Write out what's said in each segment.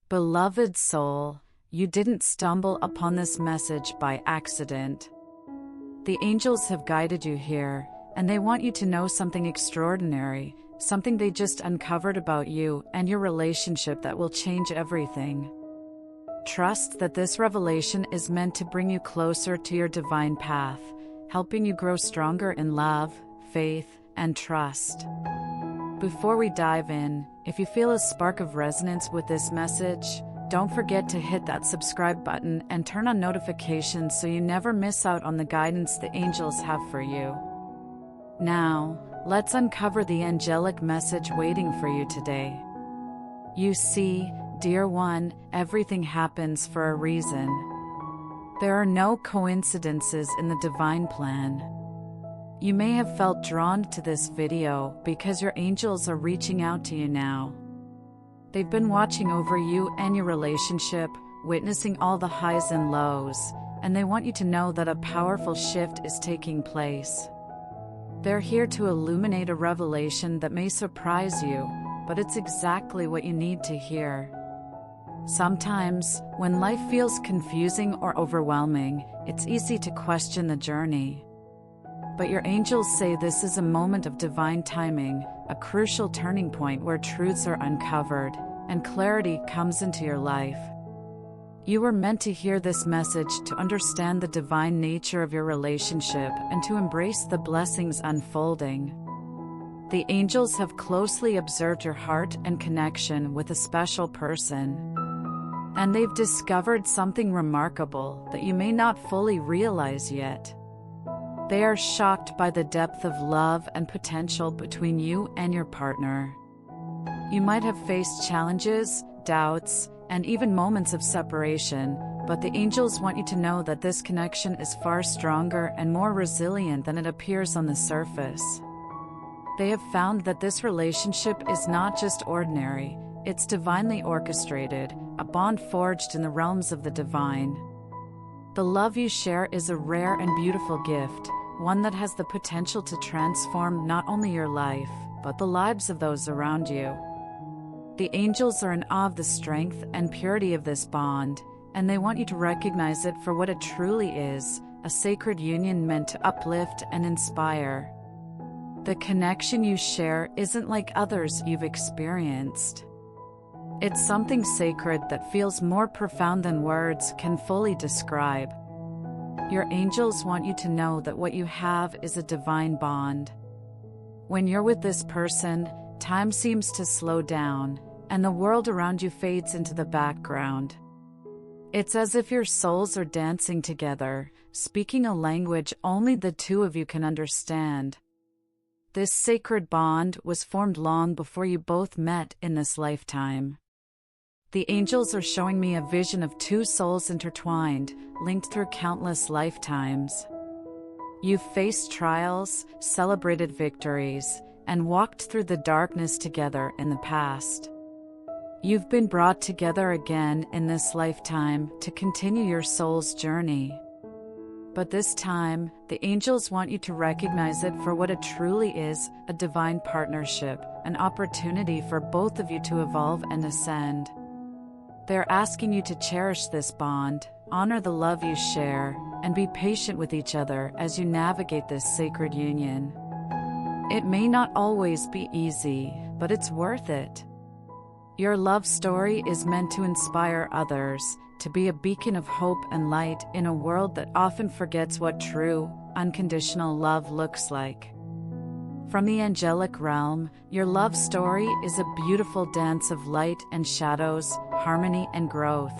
Beloved soul, you didn't stumble upon this message by accident. The angels have guided you here, and they want you to know something extraordinary, something they just uncovered about you and your relationship that will change everything. Trust that this revelation is meant to bring you closer to your divine path, helping you grow stronger in love, faith, and trust. Before we dive in, if you feel a spark of resonance with this message, don't forget to hit that subscribe button and turn on notifications so you never miss out on the guidance the angels have for you. Now, let's uncover the angelic message waiting for you today. You see, dear one, everything happens for a reason. There are no coincidences in the divine plan. You may have felt drawn to this video because your angels are reaching out to you now. They've been watching over you and your relationship, witnessing all the highs and lows, and they want you to know that a powerful shift is taking place. They're here to illuminate a revelation that may surprise you, but it's exactly what you need to hear. Sometimes, when life feels confusing or overwhelming, it's easy to question the journey. But your angels say this is a moment of divine timing, a crucial turning point where truths are uncovered, and clarity comes into your life. You were meant to hear this message to understand the divine nature of your relationship and to embrace the blessings unfolding. The angels have closely observed your heart and connection with a special person. And they've discovered something remarkable that you may not fully realize yet. They are shocked by the depth of love and potential between you and your partner. You might have faced challenges, doubts, and even moments of separation, but the angels want you to know that this connection is far stronger and more resilient than it appears on the surface. They have found that this relationship is not just ordinary, it's divinely orchestrated, a bond forged in the realms of the divine. The love you share is a rare and beautiful gift, one that has the potential to transform not only your life, but the lives of those around you. The angels are in awe of the strength and purity of this bond, and they want you to recognize it for what it truly is, a sacred union meant to uplift and inspire. The connection you share isn't like others you've experienced. It's something sacred that feels more profound than words can fully describe. Your angels want you to know that what you have is a divine bond. When you're with this person, time seems to slow down, and the world around you fades into the background. It's as if your souls are dancing together, speaking a language only the two of you can understand. This sacred bond was formed long before you both met in this lifetime. The angels are showing me a vision of two souls intertwined, linked through countless lifetimes. You've faced trials, celebrated victories, and walked through the darkness together in the past. You've been brought together again in this lifetime to continue your soul's journey. But this time, the angels want you to recognize it for what it truly is, a divine partnership, an opportunity for both of you to evolve and ascend. They're asking you to cherish this bond, honor the love you share, and be patient with each other as you navigate this sacred union. It may not always be easy, but it's worth it. Your love story is meant to inspire others, to be a beacon of hope and light in a world that often forgets what true, unconditional love looks like. From the angelic realm, your love story is a beautiful dance of light and shadows, harmony and growth.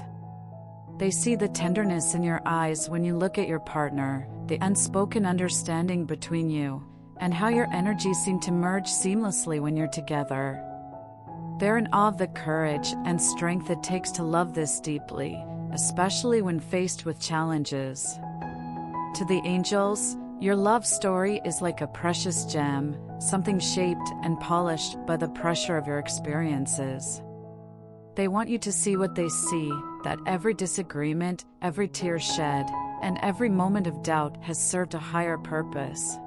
They see the tenderness in your eyes when you look at your partner, the unspoken understanding between you, and how your energies seem to merge seamlessly when you're together. They're in awe of the courage and strength it takes to love this deeply, especially when faced with challenges. To the angels, your love story is like a precious gem, something shaped and polished by the pressure of your experiences. They want you to see what they see, that every disagreement, every tear shed, and every moment of doubt has served a higher purpose.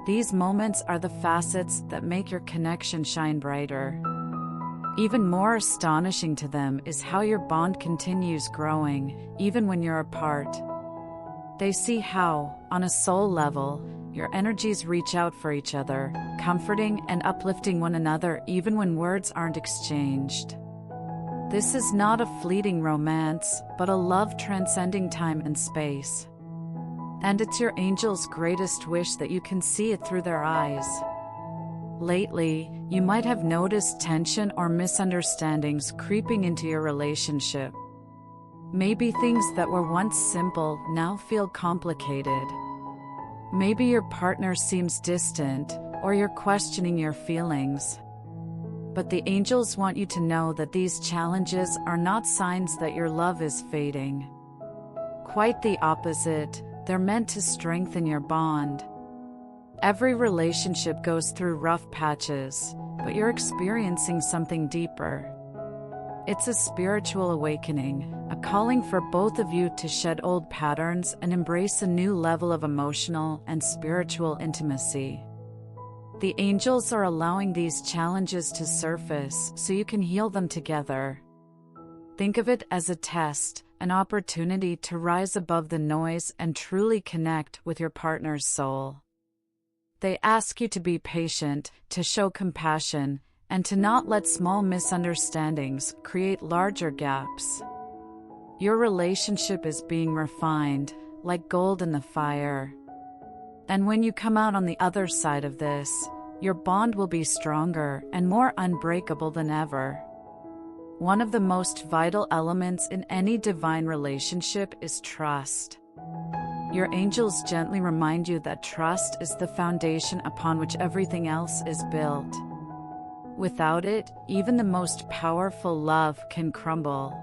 These moments are the facets that make your connection shine brighter. Even more astonishing to them is how your bond continues growing, even when you're apart. They see how, on a soul level, your energies reach out for each other, comforting and uplifting one another even when words aren't exchanged. This is not a fleeting romance, but a love transcending time and space. And it's your angel's greatest wish that you can see it through their eyes. Lately, you might have noticed tension or misunderstandings creeping into your relationship. Maybe things that were once simple now feel complicated. Maybe your partner seems distant, or you're questioning your feelings. But the angels want you to know that these challenges are not signs that your love is fading. Quite the opposite, they're meant to strengthen your bond. Every relationship goes through rough patches, but you're experiencing something deeper. It's a spiritual awakening, a calling for both of you to shed old patterns and embrace a new level of emotional and spiritual intimacy. The angels are allowing these challenges to surface so you can heal them together. Think of it as a test, an opportunity to rise above the noise and truly connect with your partner's soul. They ask you to be patient, to show compassion, and to not let small misunderstandings create larger gaps. Your relationship is being refined, like gold in the fire. And when you come out on the other side of this, your bond will be stronger and more unbreakable than ever. One of the most vital elements in any divine relationship is trust. Your angels gently remind you that trust is the foundation upon which everything else is built. Without it, even the most powerful love can crumble.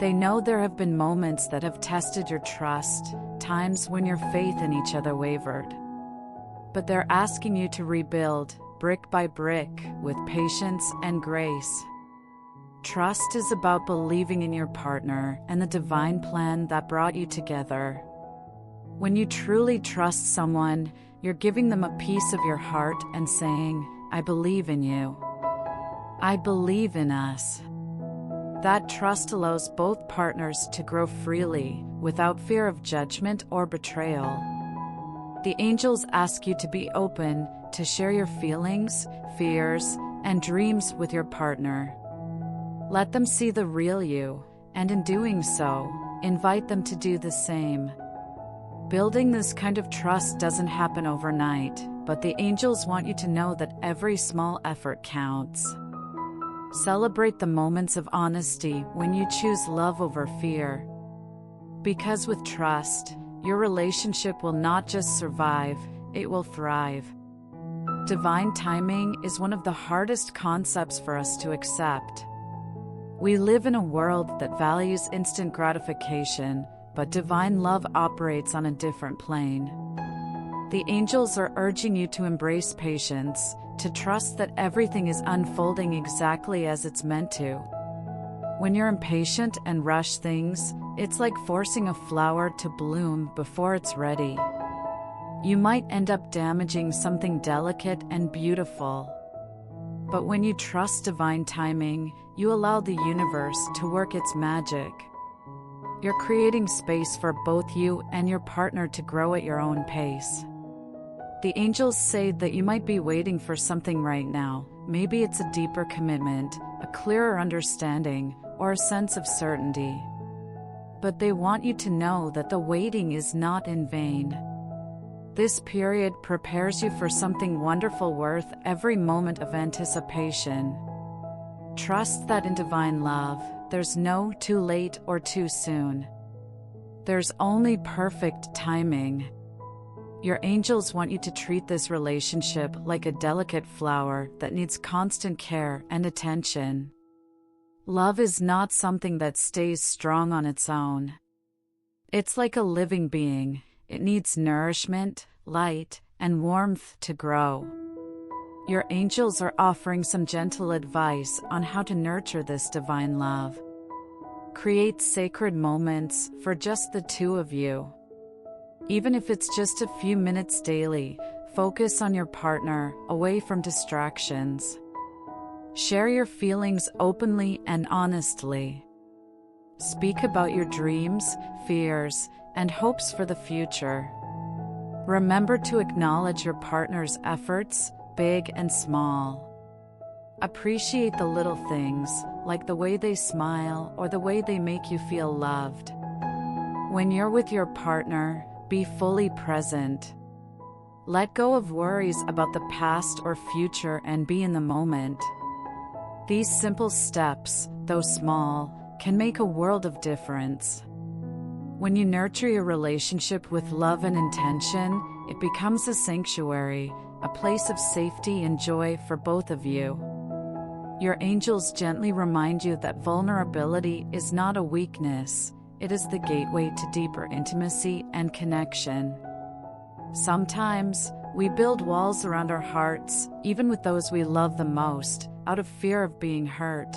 They know there have been moments that have tested your trust, times when your faith in each other wavered. But they're asking you to rebuild, brick by brick, with patience and grace. Trust is about believing in your partner and the divine plan that brought you together. When you truly trust someone, you're giving them a piece of your heart and saying, "I believe in you. I believe in us." That trust allows both partners to grow freely, without fear of judgment or betrayal. The angels ask you to be open, to share your feelings, fears, and dreams with your partner. Let them see the real you, and in doing so, invite them to do the same. Building this kind of trust doesn't happen overnight, but the angels want you to know that every small effort counts. Celebrate the moments of honesty when you choose love over fear. Because with trust, your relationship will not just survive, it will thrive. Divine timing is one of the hardest concepts for us to accept. We live in a world that values instant gratification, but divine love operates on a different plane. The angels are urging you to embrace patience, to trust that everything is unfolding exactly as it's meant to. When you're impatient and rush things, it's like forcing a flower to bloom before it's ready. You might end up damaging something delicate and beautiful. But when you trust divine timing, you allow the universe to work its magic. You're creating space for both you and your partner to grow at your own pace. The angels say that you might be waiting for something right now. Maybe it's a deeper commitment, a clearer understanding, or a sense of certainty. But they want you to know that the waiting is not in vain. This period prepares you for something wonderful worth every moment of anticipation. Trust that in divine love, there's no too late or too soon. There's only perfect timing. Your angels want you to treat this relationship like a delicate flower that needs constant care and attention. Love is not something that stays strong on its own. It's like a living being. It needs nourishment, light, and warmth to grow. Your angels are offering some gentle advice on how to nurture this divine love. Create sacred moments for just the two of you. Even if it's just a few minutes daily, focus on your partner, away from distractions. Share your feelings openly and honestly. Speak about your dreams, fears, and hopes for the future. Remember to acknowledge your partner's efforts, big and small. Appreciate the little things, like the way they smile or the way they make you feel loved. When you're with your partner, be fully present. Let go of worries about the past or future and be in the moment. These simple steps, though small, can make a world of difference. When you nurture your relationship with love and intention, it becomes a sanctuary, a place of safety and joy for both of you. Your angels gently remind you that vulnerability is not a weakness, it is the gateway to deeper intimacy and connection. Sometimes, we build walls around our hearts, even with those we love the most, out of fear of being hurt.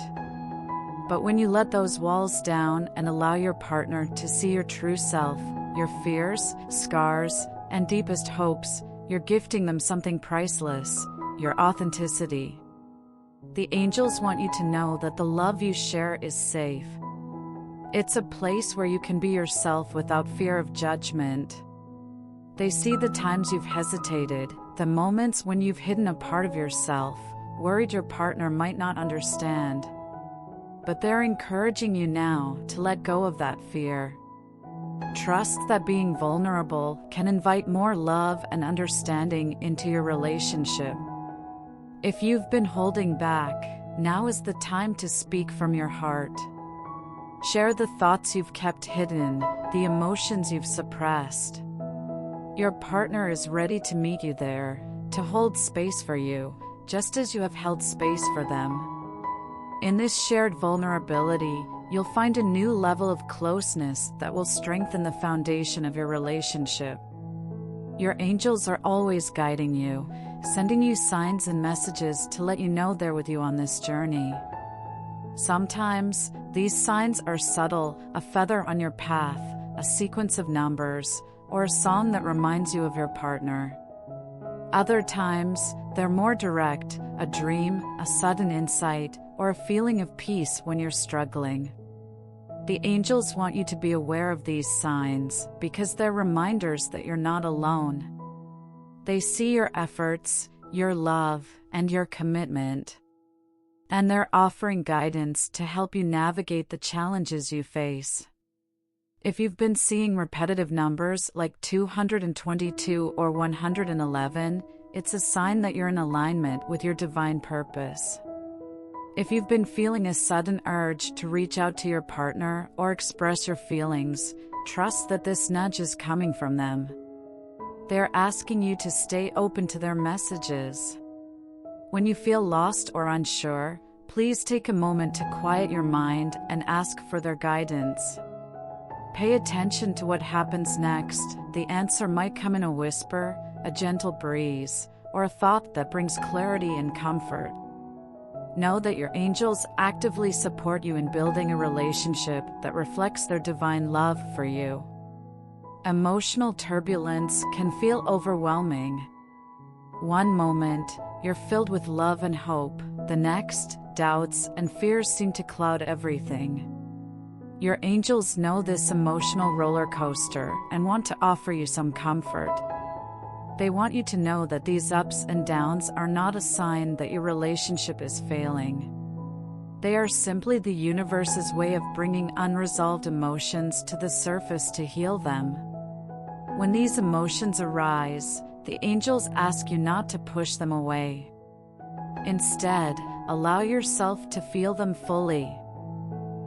But when you let those walls down and allow your partner to see your true self, your fears, scars, and deepest hopes, you're gifting them something priceless, your authenticity. The angels want you to know that the love you share is safe. It's a place where you can be yourself without fear of judgment. They see the times you've hesitated, the moments when you've hidden a part of yourself, worried your partner might not understand. But they're encouraging you now to let go of that fear. Trust that being vulnerable can invite more love and understanding into your relationship. If you've been holding back, now is the time to speak from your heart. Share the thoughts you've kept hidden, the emotions you've suppressed. Your partner is ready to meet you there, to hold space for you, just as you have held space for them. In this shared vulnerability, you'll find a new level of closeness that will strengthen the foundation of your relationship. Your angels are always guiding you, sending you signs and messages to let you know they're with you on this journey. Sometimes, these signs are subtle, a feather on your path, a sequence of numbers, or a song that reminds you of your partner. Other times, they're more direct, a dream, a sudden insight, or a feeling of peace when you're struggling. The angels want you to be aware of these signs because they're reminders that you're not alone. They see your efforts, your love, and your commitment. And they're offering guidance to help you navigate the challenges you face. If you've been seeing repetitive numbers like 222 or 111, it's a sign that you're in alignment with your divine purpose. If you've been feeling a sudden urge to reach out to your partner or express your feelings, trust that this nudge is coming from them. They're asking you to stay open to their messages. When you feel lost or unsure, please take a moment to quiet your mind and ask for their guidance. Pay attention to what happens next. The answer might come in a whisper, a gentle breeze, or a thought that brings clarity and comfort. Know that your angels actively support you in building a relationship that reflects their divine love for you. Emotional turbulence can feel overwhelming. One moment, you're filled with love and hope. The next, doubts and fears seem to cloud everything. Your angels know this emotional roller coaster and want to offer you some comfort. They want you to know that these ups and downs are not a sign that your relationship is failing. They are simply the universe's way of bringing unresolved emotions to the surface to heal them. When these emotions arise, the angels ask you not to push them away. Instead, allow yourself to feel them fully.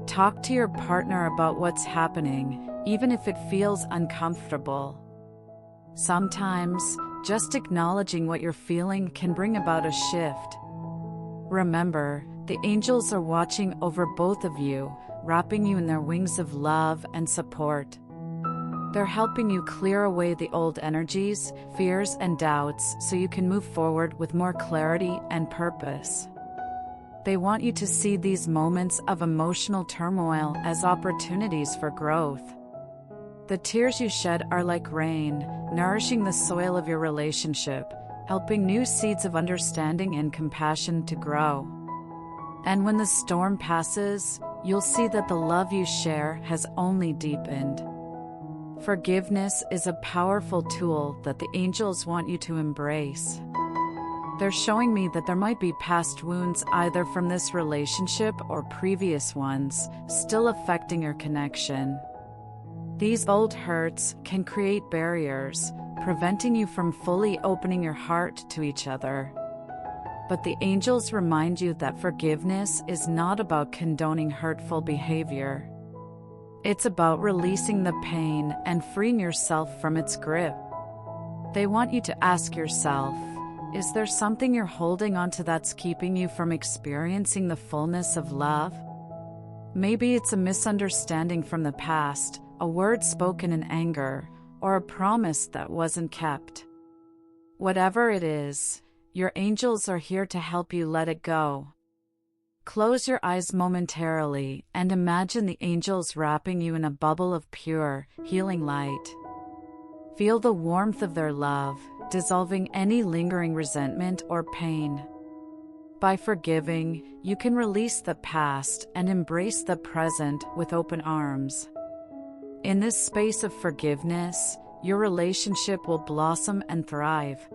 Talk to your partner about what's happening, even if it feels uncomfortable. Sometimes, just acknowledging what you're feeling can bring about a shift. Remember, the angels are watching over both of you, wrapping you in their wings of love and support. They're helping you clear away the old energies, fears, and doubts so you can move forward with more clarity and purpose. They want you to see these moments of emotional turmoil as opportunities for growth. The tears you shed are like rain, nourishing the soil of your relationship, helping new seeds of understanding and compassion to grow. And when the storm passes, you'll see that the love you share has only deepened. Forgiveness is a powerful tool that the angels want you to embrace. They're showing me that there might be past wounds either from this relationship or previous ones, still affecting your connection. These old hurts can create barriers, preventing you from fully opening your heart to each other. But the angels remind you that forgiveness is not about condoning hurtful behavior. It's about releasing the pain and freeing yourself from its grip. They want you to ask yourself, is there something you're holding onto that's keeping you from experiencing the fullness of love? Maybe it's a misunderstanding from the past, a word spoken in anger, or a promise that wasn't kept. Whatever it is, your angels are here to help you let it go. Close your eyes momentarily and imagine the angels wrapping you in a bubble of pure, healing light. Feel the warmth of their love, dissolving any lingering resentment or pain. By forgiving, you can release the past and embrace the present with open arms. In this space of forgiveness, your relationship will blossom and thrive.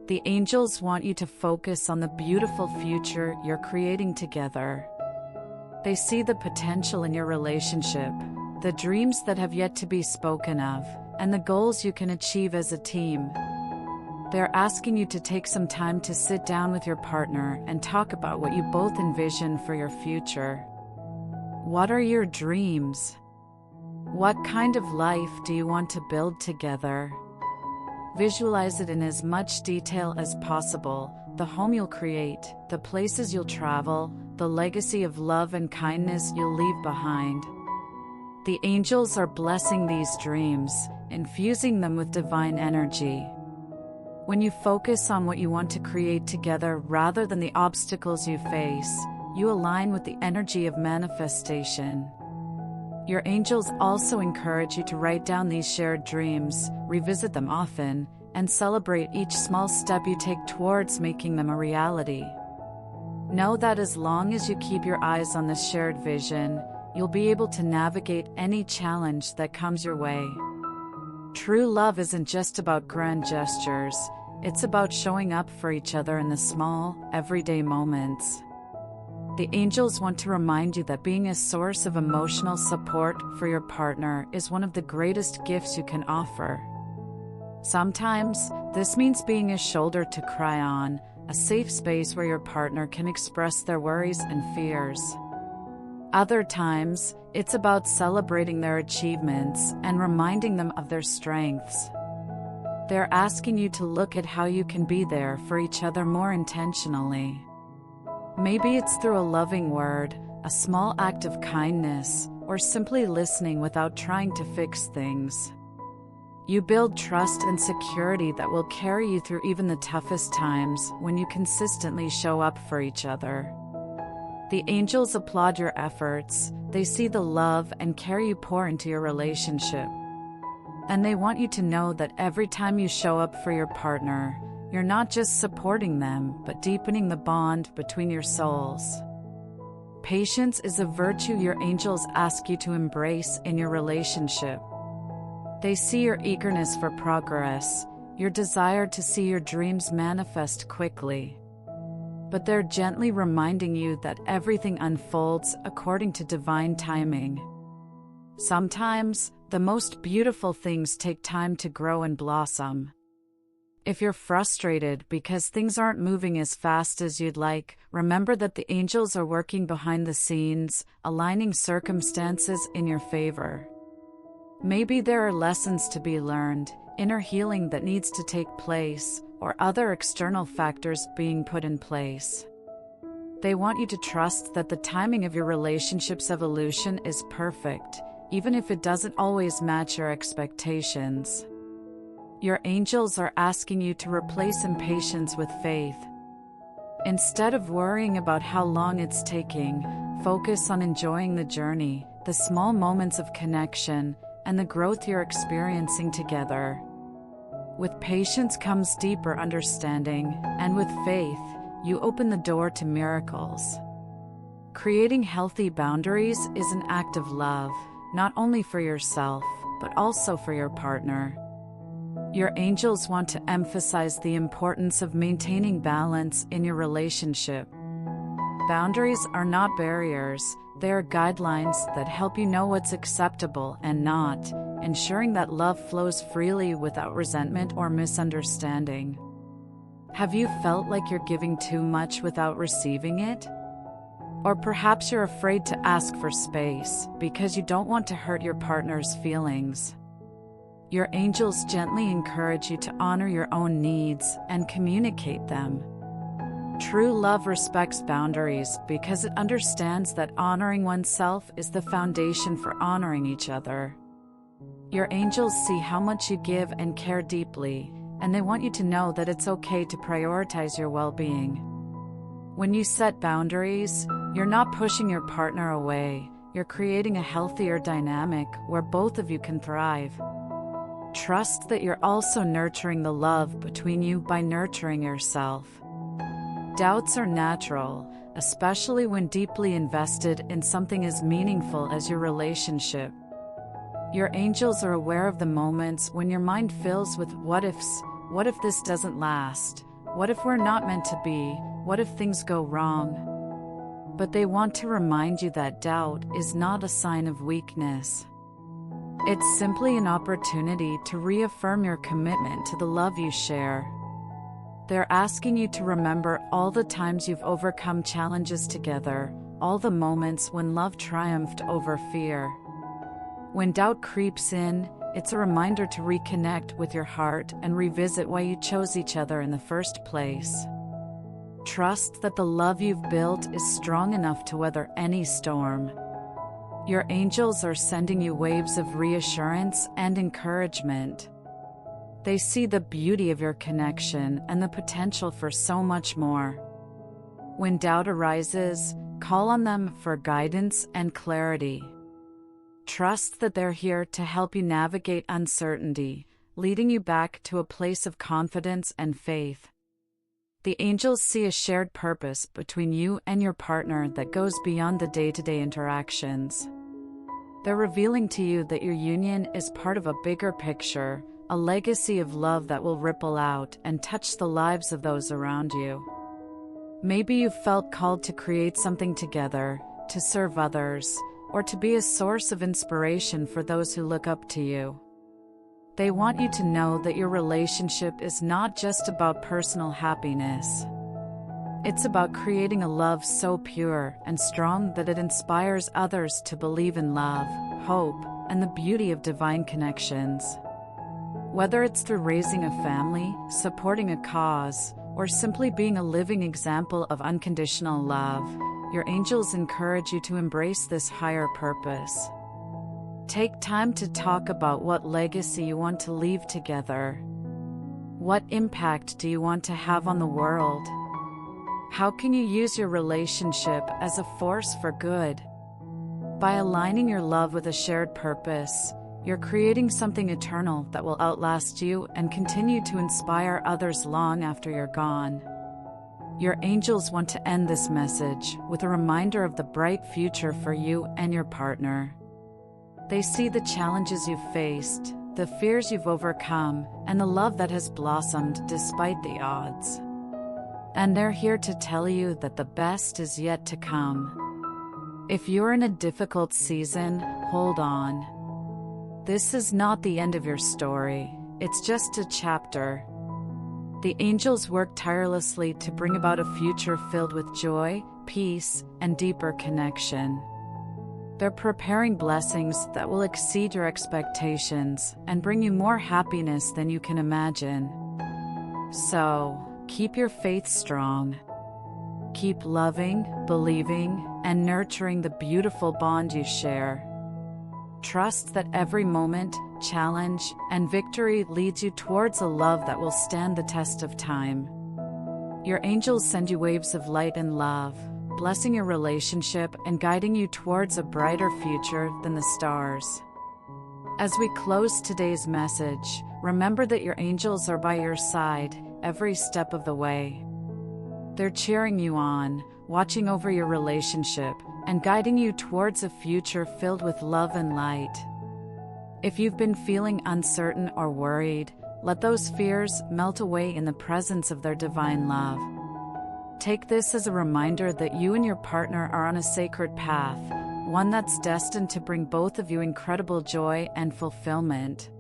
The angels want you to focus on the beautiful future you're creating together. They see the potential in your relationship, the dreams that have yet to be spoken of, and the goals you can achieve as a team. They're asking you to take some time to sit down with your partner and talk about what you both envision for your future. What are your dreams? What kind of life do you want to build together? Visualize it in as much detail as possible, the home you'll create, the places you'll travel, the legacy of love and kindness you'll leave behind. The angels are blessing these dreams, infusing them with divine energy. When you focus on what you want to create together rather than the obstacles you face, you align with the energy of manifestation. Your angels also encourage you to write down these shared dreams, revisit them often, and celebrate each small step you take towards making them a reality. Know that as long as you keep your eyes on this shared vision, you'll be able to navigate any challenge that comes your way. True love isn't just about grand gestures, it's about showing up for each other in the small, everyday moments. The angels want to remind you that being a source of emotional support for your partner is one of the greatest gifts you can offer. Sometimes, this means being a shoulder to cry on, a safe space where your partner can express their worries and fears. Other times, it's about celebrating their achievements and reminding them of their strengths. They're asking you to look at how you can be there for each other more intentionally. Maybe it's through a loving word, a small act of kindness, or simply listening without trying to fix things. You build trust and security that will carry you through even the toughest times when you consistently show up for each other. The angels applaud your efforts, they see the love and care you pour into your relationship. And they want you to know that every time you show up for your partner, you're not just supporting them, but deepening the bond between your souls. Patience is a virtue your angels ask you to embrace in your relationship. They see your eagerness for progress, your desire to see your dreams manifest quickly. But they're gently reminding you that everything unfolds according to divine timing. Sometimes, the most beautiful things take time to grow and blossom. If you're frustrated because things aren't moving as fast as you'd like, remember that the angels are working behind the scenes, aligning circumstances in your favor. Maybe there are lessons to be learned, inner healing that needs to take place, or other external factors being put in place. They want you to trust that the timing of your relationship's evolution is perfect, even if it doesn't always match your expectations. Your angels are asking you to replace impatience with faith. Instead of worrying about how long it's taking, focus on enjoying the journey, the small moments of connection, and the growth you're experiencing together. With patience comes deeper understanding, and with faith, you open the door to miracles. Creating healthy boundaries is an act of love, not only for yourself, but also for your partner. Your angels want to emphasize the importance of maintaining balance in your relationship. Boundaries are not barriers, they are guidelines that help you know what's acceptable and not, ensuring that love flows freely without resentment or misunderstanding. Have you felt like you're giving too much without receiving it? Or perhaps you're afraid to ask for space because you don't want to hurt your partner's feelings. Your angels gently encourage you to honor your own needs and communicate them. True love respects boundaries because it understands that honoring oneself is the foundation for honoring each other. Your angels see how much you give and care deeply, and they want you to know that it's okay to prioritize your well-being. When you set boundaries, you're not pushing your partner away, you're creating a healthier dynamic where both of you can thrive. Trust that you're also nurturing the love between you by nurturing yourself. Doubts are natural, especially when deeply invested in something as meaningful as your relationship. Your angels are aware of the moments when your mind fills with what ifs. What if this doesn't last? What if we're not meant to be? What if things go wrong? But they want to remind you that doubt is not a sign of weakness. It's simply an opportunity to reaffirm your commitment to the love you share. They're asking you to remember all the times you've overcome challenges together, all the moments when love triumphed over fear. When doubt creeps in, it's a reminder to reconnect with your heart and revisit why you chose each other in the first place. Trust that the love you've built is strong enough to weather any storm. Your angels are sending you waves of reassurance and encouragement. They see the beauty of your connection and the potential for so much more. When doubt arises, call on them for guidance and clarity. Trust that they're here to help you navigate uncertainty, leading you back to a place of confidence and faith. The angels see a shared purpose between you and your partner that goes beyond the day-to-day interactions. They're revealing to you that your union is part of a bigger picture, a legacy of love that will ripple out and touch the lives of those around you. Maybe you felt called to create something together, to serve others, or to be a source of inspiration for those who look up to you. They want you to know that your relationship is not just about personal happiness. It's about creating a love so pure and strong that it inspires others to believe in love, hope, and the beauty of divine connections. Whether it's through raising a family, supporting a cause, or simply being a living example of unconditional love, your angels encourage you to embrace this higher purpose. Take time to talk about what legacy you want to leave together. What impact do you want to have on the world? How can you use your relationship as a force for good? By aligning your love with a shared purpose, you're creating something eternal that will outlast you and continue to inspire others long after you're gone. Your angels want to end this message with a reminder of the bright future for you and your partner. They see the challenges you've faced, the fears you've overcome, and the love that has blossomed despite the odds. And they're here to tell you that the best is yet to come. If you're in a difficult season, hold on. This is not the end of your story, it's just a chapter. The angels work tirelessly to bring about a future filled with joy, peace, and deeper connection. They're preparing blessings that will exceed your expectations and bring you more happiness than you can imagine. So, keep your faith strong. Keep loving, believing, and nurturing the beautiful bond you share. Trust that every moment, challenge, and victory leads you towards a love that will stand the test of time. Your angels send you waves of light and love, blessing your relationship and guiding you towards a brighter future than the stars. As we close today's message, remember that your angels are by your side every step of the way. They're cheering you on, watching over your relationship, and guiding you towards a future filled with love and light. If you've been feeling uncertain or worried, let those fears melt away in the presence of their divine love. Take this as a reminder that you and your partner are on a sacred path, one that's destined to bring both of you incredible joy and fulfillment.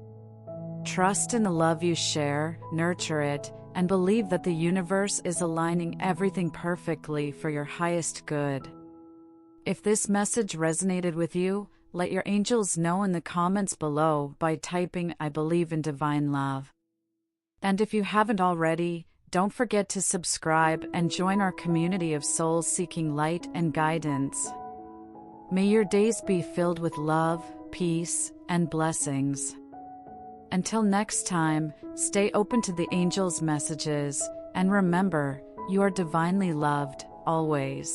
Trust in the love you share, nurture it, and believe that the universe is aligning everything perfectly for your highest good. If this message resonated with you, let your angels know in the comments below by typing "I believe in divine love." And if you haven't already, don't forget to subscribe and join our community of souls seeking light and guidance. May your days be filled with love, peace, and blessings. Until next time, stay open to the angels' messages, and remember, you are divinely loved, always.